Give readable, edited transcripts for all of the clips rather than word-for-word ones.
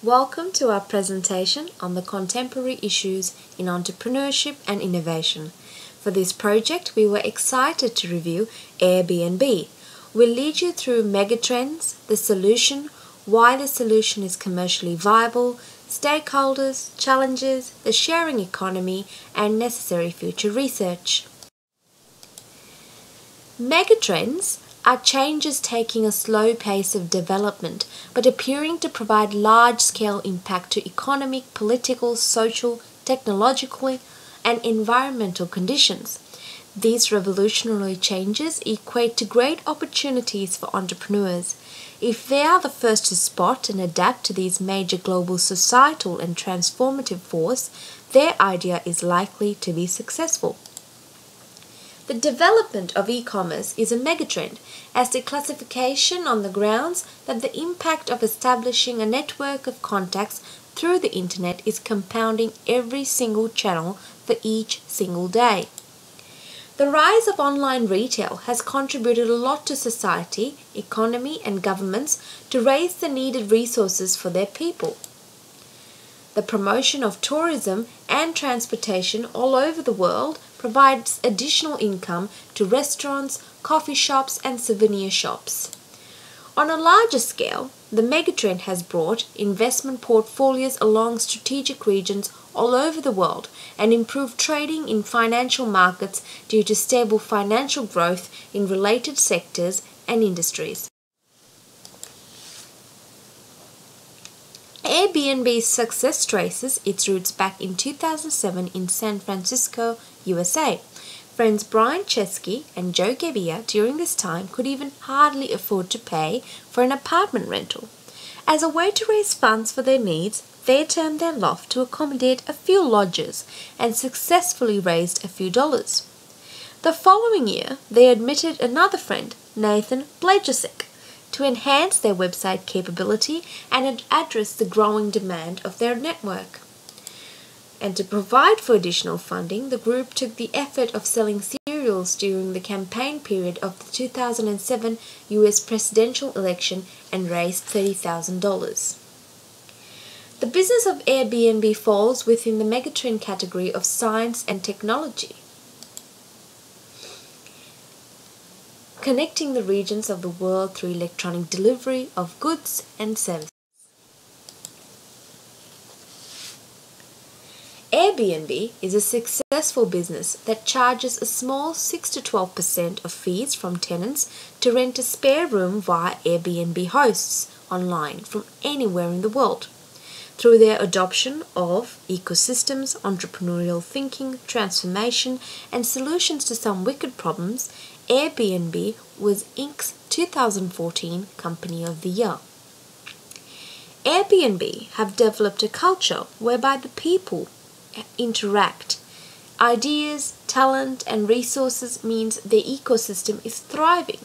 Welcome to our presentation on the contemporary issues in entrepreneurship and innovation. For this project, we were excited to review Airbnb. We'll lead you through megatrends, the solution, why the solution is commercially viable, stakeholders, challenges, the sharing economy, and necessary future research. Megatrends are changes taking a slow pace of development but appearing to provide large-scale impact to economic, political, social, technological, and environmental conditions. These revolutionary changes equate to great opportunities for entrepreneurs. If they are the first to spot and adapt to these major global societal and transformative force, their idea is likely to be successful. The development of e-commerce is a megatrend, as the classification on the grounds that the impact of establishing a network of contacts through the internet is compounding every single channel for each single day. The rise of online retail has contributed a lot to society, economy, and governments to raise the needed resources for their people. The promotion of tourism and transportation all over the world provides additional income to restaurants, coffee shops, and souvenir shops. On a larger scale, the megatrend has brought investment portfolios along strategic regions all over the world and improved trading in financial markets due to stable financial growth in related sectors and industries. Airbnb's success traces its roots back in 2007 in San Francisco, USA. Friends Brian Chesky and Joe Gebbia during this time could even hardly afford to pay for an apartment rental. As a way to raise funds for their needs, they turned their loft to accommodate a few lodgers and successfully raised a few dollars. The following year, they admitted another friend, Nathan Blajacek, to enhance their website capability and address the growing demand of their network. And to provide for additional funding, the group took the effort of selling cereals during the campaign period of the 2007 US presidential election and raised $30,000. The business of Airbnb falls within the megatrend category of science and technology, connecting the regions of the world through electronic delivery of goods and services. Airbnb is a successful business that charges a small 6 to 12% of fees from tenants to rent a spare room via Airbnb hosts online from anywhere in the world. Through their adoption of ecosystems, entrepreneurial thinking, transformation, and solutions to some wicked problems, Airbnb was Inc.'s 2014 Company of the Year. Airbnb have developed a culture whereby the people interact. Ideas, talent, and resources means their ecosystem is thriving.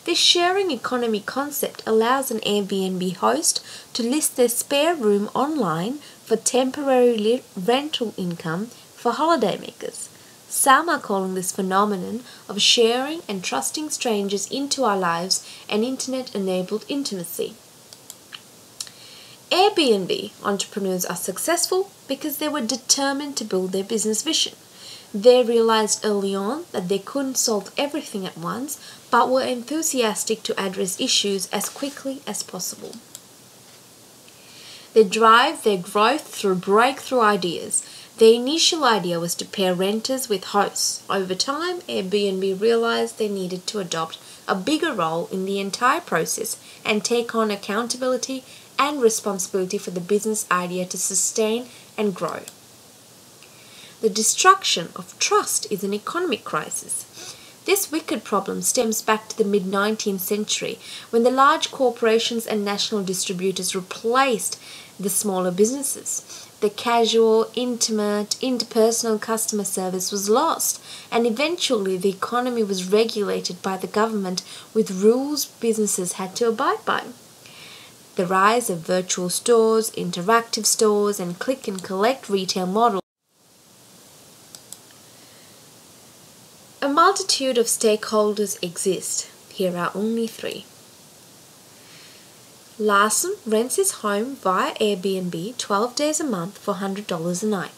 This sharing economy concept allows an Airbnb host to list their spare room online for temporary rental income for holidaymakers. Some are calling this phenomenon of sharing and trusting strangers into our lives an internet-enabled intimacy. Airbnb entrepreneurs are successful because they were determined to build their business vision. They realized early on that they couldn't solve everything at once, but were enthusiastic to address issues as quickly as possible. They drive their growth through breakthrough ideas. Their initial idea was to pair renters with hosts. Over time, Airbnb realized they needed to adopt a bigger role in the entire process and take on accountability and responsibility for the business idea to sustain and grow. The destruction of trust is an economic crisis. This wicked problem stems back to the mid-19th century when the large corporations and national distributors replaced the smaller businesses. The casual, intimate, interpersonal customer service was lost, and eventually the economy was regulated by the government with rules businesses had to abide by. The rise of virtual stores, interactive stores, and click-and-collect retail models. A multitude of stakeholders exist. Here are only three. Larson rents his home via Airbnb 12 days a month for $100 a night.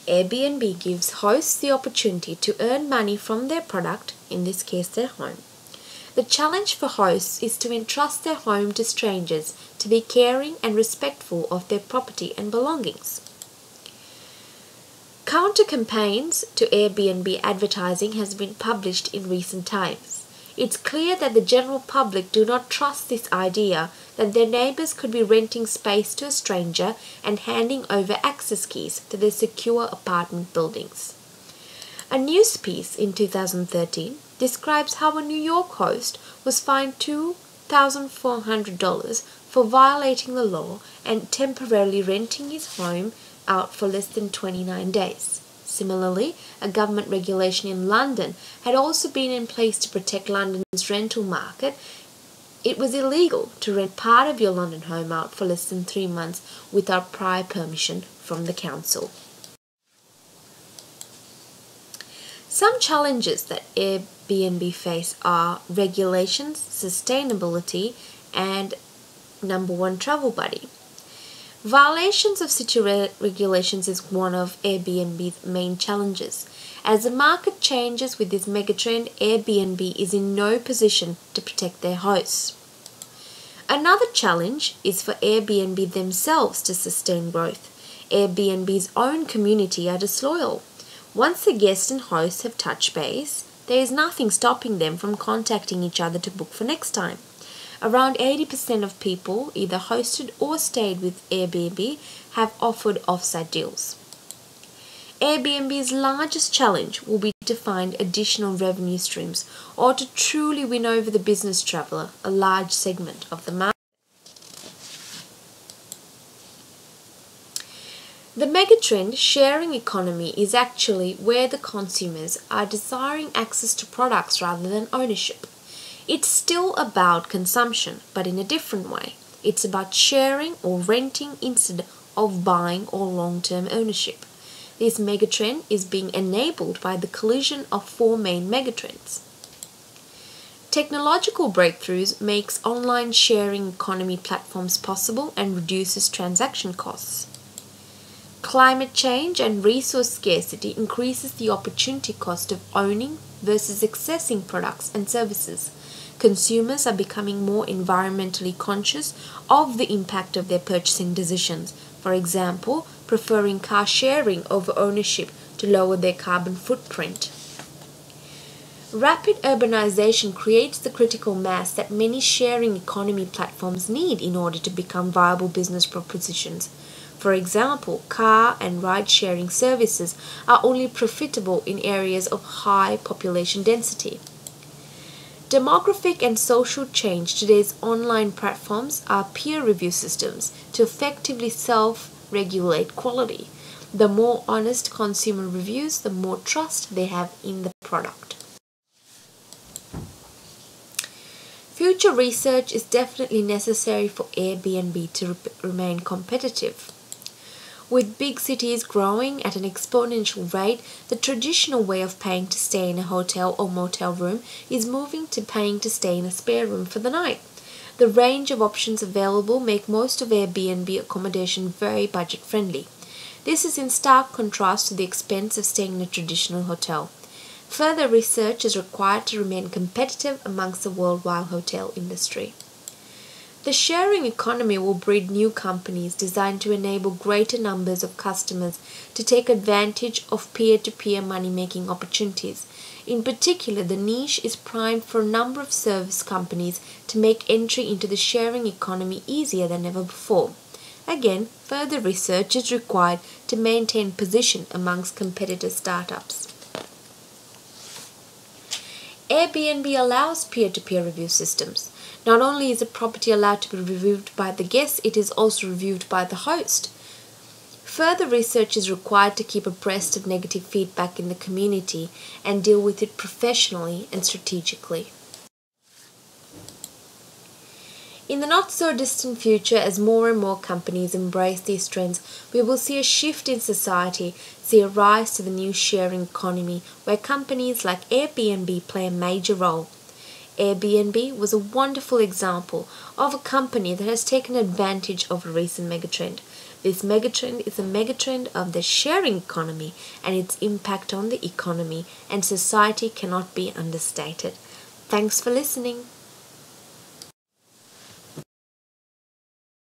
Airbnb gives hosts the opportunity to earn money from their product, in this case their home. The challenge for hosts is to entrust their home to strangers, to be caring and respectful of their property and belongings. Counter campaigns to Airbnb advertising has been published in recent times. It's clear that the general public do not trust this idea that their neighbours could be renting space to a stranger and handing over access keys to their secure apartment buildings. A news piece in 2013 describes how a New York host was fined $2,400 for violating the law and temporarily renting his home out for less than 29 days. Similarly, a government regulation in London had also been in place to protect London's rental market. It was illegal to rent part of your London home out for less than 3 months without prior permission from the council. Some challenges that Airbnb face are regulations, sustainability, and number one, travel buddy. Violations of city regulations is one of Airbnb's main challenges. As the market changes with this megatrend, Airbnb is in no position to protect their hosts. Another challenge is for Airbnb themselves to sustain growth. Airbnb's own community are disloyal. Once the guests and hosts have touched base, there is nothing stopping them from contacting each other to book for next time. Around 80% of people either hosted or stayed with Airbnb have offered offsite deals. Airbnb's largest challenge will be to find additional revenue streams or to truly win over the business traveller, a large segment of the market. The megatrend sharing economy is actually where the consumers are desiring access to products rather than ownership. It's still about consumption, but in a different way. It's about sharing or renting instead of buying or long-term ownership. This megatrend is being enabled by the collision of four main megatrends. Technological breakthroughs makes online sharing economy platforms possible and reduces transaction costs. Climate change and resource scarcity increases the opportunity cost of owning versus accessing products and services. Consumers are becoming more environmentally conscious of the impact of their purchasing decisions, for example, preferring car sharing over ownership to lower their carbon footprint. Rapid urbanization creates the critical mass that many sharing economy platforms need in order to become viable business propositions. For example, car and ride-sharing services are only profitable in areas of high population density. Demographic and social change. Today's online platforms are peer review systems to effectively self-regulate quality. The more honest consumer reviews, the more trust they have in the product. Future research is definitely necessary for Airbnb to remain competitive. With big cities growing at an exponential rate, the traditional way of paying to stay in a hotel or motel room is moving to paying to stay in a spare room for the night. The range of options available make most of Airbnb accommodation very budget-friendly. This is in stark contrast to the expense of staying in a traditional hotel. Further research is required to remain competitive amongst the worldwide hotel industry. The sharing economy will breed new companies designed to enable greater numbers of customers to take advantage of peer-to-peer money-making opportunities. In particular, the niche is primed for a number of service companies to make entry into the sharing economy easier than ever before. Again, further research is required to maintain position amongst competitor startups. Airbnb allows peer-to-peer review systems. Not only is a property allowed to be reviewed by the guest, it is also reviewed by the host. Further research is required to keep abreast of negative feedback in the community and deal with it professionally and strategically. In the not-so-distant future, as more and more companies embrace these trends, we will see a shift in society, see a rise to the new sharing economy, where companies like Airbnb play a major role. Airbnb was a wonderful example of a company that has taken advantage of a recent megatrend. This megatrend is a megatrend of the sharing economy, and its impact on the economy and society cannot be understated. Thanks for listening.